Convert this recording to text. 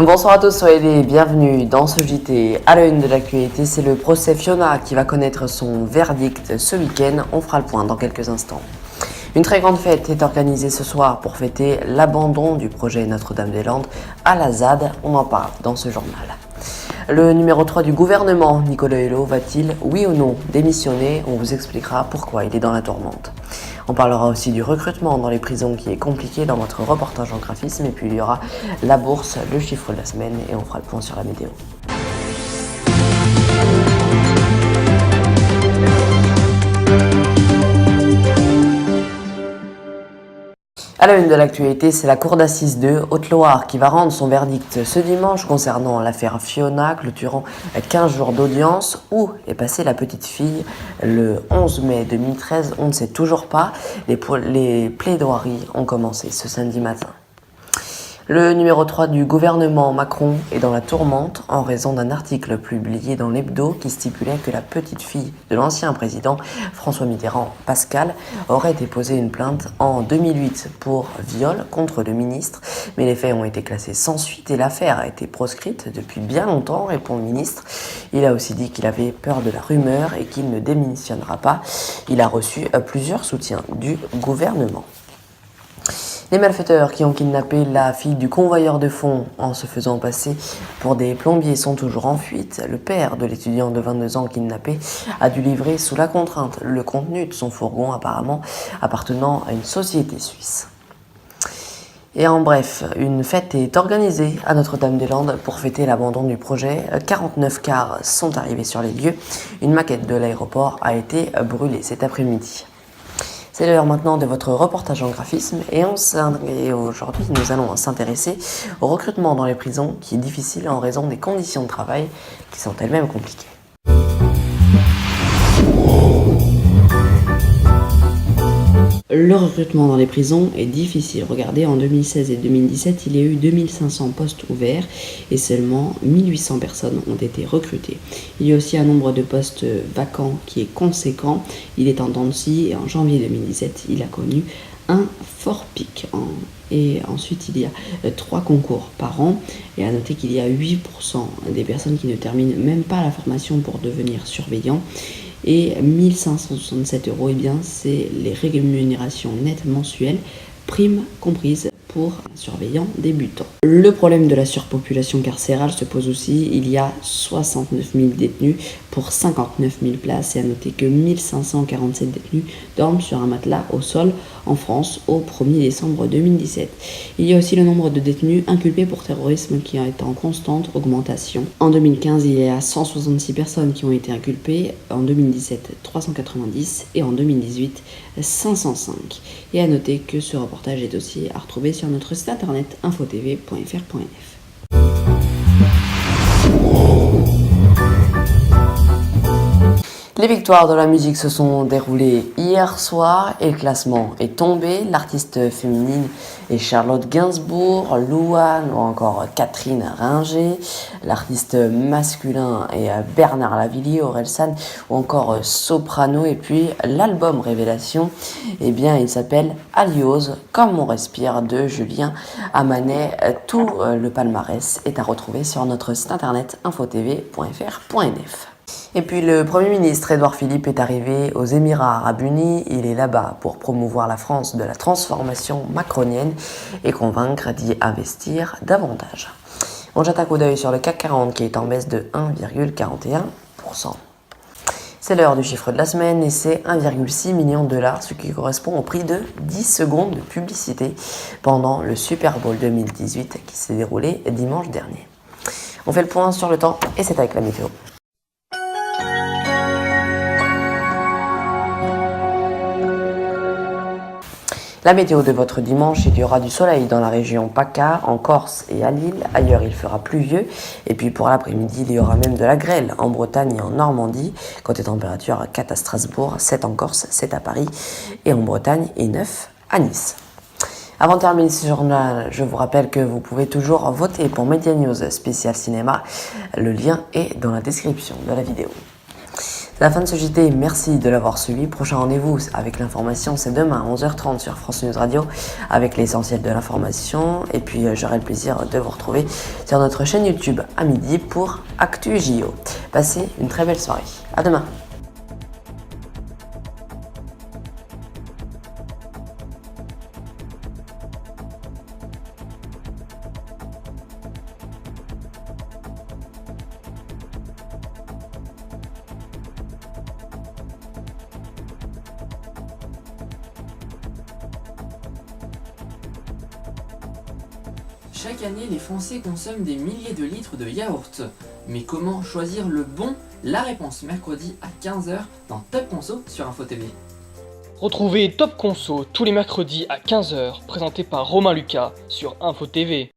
Bonsoir à tous, soyez les bienvenus dans ce JT. À la une de l'actualité, c'est le procès Fiona qui va connaître son verdict ce week-end. On fera le point dans quelques instants. Une très grande fête est organisée ce soir pour fêter l'abandon du projet Notre-Dame-des-Landes à la ZAD. On en parle dans ce journal. Le numéro 3 du gouvernement, Nicolas Hulot, va-t-il, oui ou non, démissionner? On vous expliquera pourquoi il est dans la tourmente. On parlera aussi du recrutement dans les prisons qui est compliqué dans votre reportage en graphisme. Et puis il y aura la bourse, le chiffre de la semaine et on fera le point sur la météo. À la une de l'actualité, c'est la Cour d'assises de Haute-Loire qui va rendre son verdict ce dimanche concernant l'affaire Fiona, clôturant 15 jours d'audience. Où est passée la petite fille le 11 mai 2013? On ne sait toujours pas. Les plaidoiries ont commencé ce samedi matin. Le numéro 3 du gouvernement Macron est dans la tourmente en raison d'un article publié dans l'Hebdo qui stipulait que la petite fille de l'ancien président François Mitterrand, Pascal, aurait déposé une plainte en 2008 pour viol contre le ministre. Mais les faits ont été classés sans suite et l'affaire a été proscrite depuis bien longtemps, répond le ministre. Il a aussi dit qu'il avait peur de la rumeur et qu'il ne démissionnera pas. Il a reçu plusieurs soutiens du gouvernement. Les malfaiteurs qui ont kidnappé la fille du convoyeur de fonds en se faisant passer pour des plombiers sont toujours en fuite. Le père de l'étudiant de 22 ans kidnappé a dû livrer sous la contrainte le contenu de son fourgon apparemment appartenant à une société suisse. Et en bref, une fête est organisée à Notre-Dame-des-Landes pour fêter l'abandon du projet. 49 cars sont arrivés sur les lieux. Une maquette de l'aéroport a été brûlée cet après-midi. C'est l'heure maintenant de votre reportage en graphisme et aujourd'hui nous allons s'intéresser au recrutement dans les prisons qui est difficile en raison des conditions de travail qui sont elles-mêmes compliquées. Le recrutement dans les prisons est difficile. Regardez, en 2016 et 2017, il y a eu 2500 postes ouverts et seulement 1800 personnes ont été recrutées. Il y a aussi un nombre de postes vacants qui est conséquent. Il est en dents de scie et en janvier 2017, il a connu un fort pic. Et ensuite, il y a 3 concours par an. Et à noter qu'il y a 8% des personnes qui ne terminent même pas la formation pour devenir surveillants. Et 1567 €, eh bien, c'est les rémunérations nettes mensuelles, primes comprises pour un surveillant débutant. Le problème de la surpopulation carcérale se pose aussi. Il y a 69 000 détenus pour 59 000 places et à noter que 1547 détenus dorment sur un matelas au sol en France au 1er décembre 2017. Il y a aussi le nombre de détenus inculpés pour terrorisme qui est en constante augmentation. En 2015, il y a 166 personnes qui ont été inculpées, en 2017 390 et en 2018 505. Et à noter que ce reportage est aussi à retrouver sur notre site internet infotv.fr.nf. Les victoires de la musique se sont déroulées hier soir et le classement est tombé. L'artiste féminine est Charlotte Gainsbourg, Louane ou encore Catherine Ringer. L'artiste masculin est Bernard Lavilliers, Orelsan ou encore Soprano. Et puis l'album Révélation, eh bien il s'appelle Aliose, comme on respire de Julien Amanet. Tout le palmarès est à retrouver sur notre site internet infotv.fr.nf. Et puis le Premier ministre Édouard Philippe est arrivé aux Émirats Arabes Unis. Il est là-bas pour promouvoir la France de la transformation macronienne et convaincre d'y investir davantage. On jette un coup d'œil sur le CAC 40 qui est en baisse de 1,41%. C'est l'heure du chiffre de la semaine et c'est 1,6 million de $, ce qui correspond au prix de 10 secondes de publicité pendant le Super Bowl 2018 qui s'est déroulé dimanche dernier. On fait le point sur le temps et c'est avec la météo. La météo de votre dimanche, il y aura du soleil dans la région PACA, en Corse et à Lille. Ailleurs, il fera pluvieux. Et puis pour l'après-midi, il y aura même de la grêle en Bretagne et en Normandie. Côté température, 4 à Strasbourg, 7 en Corse, 7 à Paris et en Bretagne et 9 à Nice. Avant de terminer ce journal, je vous rappelle que vous pouvez toujours voter pour Media News spécial cinéma. Le lien est dans la description de la vidéo. C'est la fin de ce JT, merci de l'avoir suivi. Prochain rendez-vous avec l'information, c'est demain à 11h30 sur France News Radio avec l'essentiel de l'information. Et puis j'aurai le plaisir de vous retrouver sur notre chaîne YouTube à midi pour Actu JO. Passez une très belle soirée. À demain. Chaque année, les Français consomment des milliers de litres de yaourt. Mais comment choisir le bon? La réponse mercredi à 15h dans Top Conso sur Info TV. Retrouvez Top Conso tous les mercredis à 15h, présenté par Romain Lucas sur Info TV.